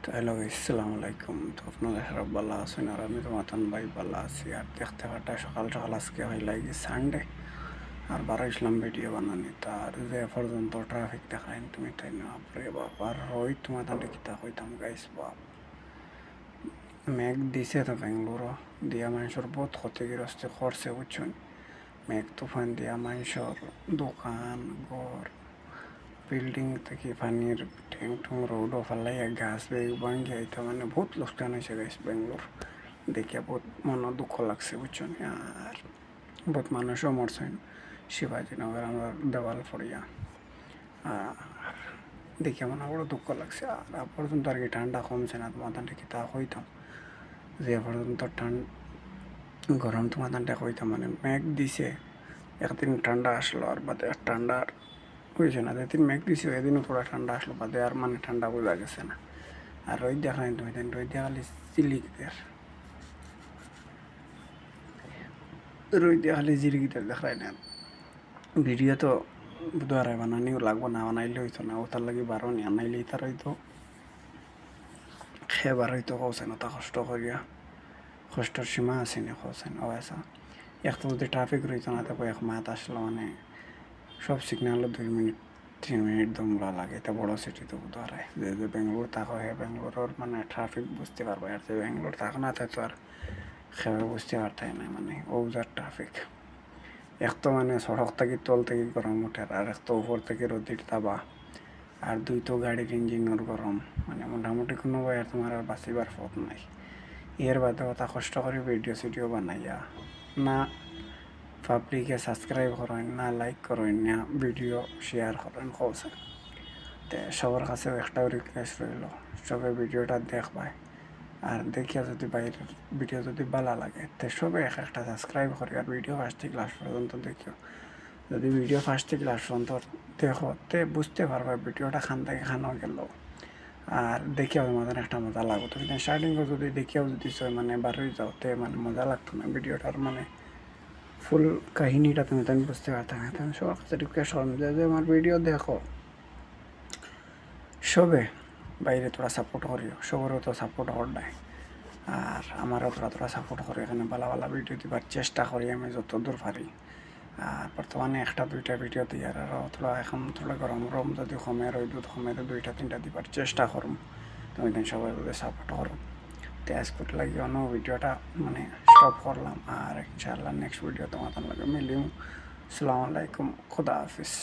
তো হ্যালো আসসালামু আলাইকুম। তো আপনারা সবাই ভালো আছেন আর আমি তো মাতন ভাই ভালো আছি। আর দেখতে পাটা সকাল সকাল আজকে হয় লাগে সানডে আর বারো ইসলাম ভিডিও বানানি তার যে পর্যন্ত ট্রাফিক দেখায় তুমি তাই না আপরে বাপ আর রই তোমার তান্ডে কিতা হইতাম গাইস বাপ মেঘ দিছে তো বেঙ্গলোরও দিয়া মানুষের বহুত ক্ষতিগ্রস্ত করছে বুঝছেন। মেঘ তুফান দিয়া মানুষের দোকান ঘর বিল্ডিং থেকে পানির ঠ্যাং ঠুং রোডও ফালাইয়া গাছ বেগ ভাঙ্গি আইতা মানে বহুত লোকসান হয়েছে গাইস বেঙ্গলোর দেখিয়া বহুত মনে দুঃখ লাগছে বুঝছেন। আর বহুত মানুষও মরছেন শিবাজীনগর আমরা দেওয়াল ফড়িয়া আর দেখিয়া মনে বড় দুঃখ লাগছে। আর পর্যন্ত আর কি ঠান্ডা কমছে না তোমার কি তা হইতাম যে পর্যন্ত গরম তোমার হইতাম মানে মেঘ দিছে একদিন ঠান্ডা আসলো আর বাদে আর ঠান্ডা হয়েছে না যেদিন মেঘ দিছে এদিনও পুরো ঠান্ডা আসলো বাদে আর মানে ঠান্ডা বোঝা গেছে না। আর রোদ দেখালেন তুমি দেন রোদ দেখালে চিলিকিদের রোদ দেখালে জিরিকিদের দেখায় না ভিডিও তো বুধবার বানানিও লাগবো না বানাইলে হইতো না ওটার লাগে বারো নি আনাইলেই তার হয়তো খেবার হয়তো কৌছে না তা কষ্ট করিয়া কষ্টর সীমা আছে না কৌছে না ওসা একটা যদি ট্রাফিক রইতো না তারপর এক মাত আসলো মানে সব সিগনালও 2 মিনিট 3 মিনিট দমলা লাগে এটা বড় সিটি তো বুধবারে যে বেঙ্গলোর থাকো হ্যাঁ বেঙ্গলোরের মানে ট্রাফিক বুঝতে পারবো আর যে বেঙ্গলোর থাকো না তাই তো আর খেয়ে বুঝতে পারতাই না মানে ওজার ট্রাফিক এক তো মানে সড়ক থেকে তল থেকে গরম ওঠে আর এক তো উপর থেকে রোদির তাবা আর দুই তো গাড়ির ইঞ্জিনের গরম মানে মোটামুটি কোনো আর তোমার আর বাঁচিবার পথ নাই। এর বাদে ওটা কষ্ট করে ভিডিও সিডিও বানাইয়া না পাবলিকে সাবস্ক্রাইব করেন না লাইক করেন না ভিডিও শেয়ার করেন কৌছে তো সবার কাছেও একটাও রিকোয়েস্ট রইল সবাই ভিডিওটা দেখবায় আর দেখিয়া যদি বাইরের ভিডিও যদি ভালো লাগে তো সবাই এক একটা সাবস্ক্রাইব করে আর ভিডিও ফার্স্ট থেকে লাস্ট পর্যন্ত দেখিও। যদি ভিডিও ফার্স্ট থেকে লাস্ট পর্যন্ত দেখো তে বুঝতে পারবে ভিডিওটা খান থেকে খানো গেল আর দেখিও তোমাদের একটা মজা লাগতো কিন্তু স্টার্টিংয়ে যদি দেখিও যদি মানে বারোই যাও তে মানে মজা লাগতো না ভিডিওটার মানে ফুল কাহিনীটা তুমি তেমন বুঝতে পারতে না। তুমি সবার কাছে রিকোয়েস্ট করুন যে আমার ভিডিও দেখো সবে বাইরে তোরা সাপোর্ট করিও সবারও তো সাপোর্ট করডায় আর আমারও তোরা সাপোর্ট করে এখানে ভালো ভালো ভিডিও দিবার চেষ্টা করি আমি যত দূর পারি। আর বর্তমানে একটা দুইটা ভিডিও দিই আর তোরা এখন তোরা গরম গরম যদি কমে রোদ কমে তো 2টা 3টা দিবার চেষ্টা করুম তুমি দেন সবাই যদি সাপোর্ট করো তো আজকে লাগে অন্য ভিডিওটা মানে স্টপ করলাম আর ইনশাআল্লাহ নেক্সট ভিডিও তোমাদের লাগে মিলিম। আসসালামু আলাইকুম, খুদা হাফিজ।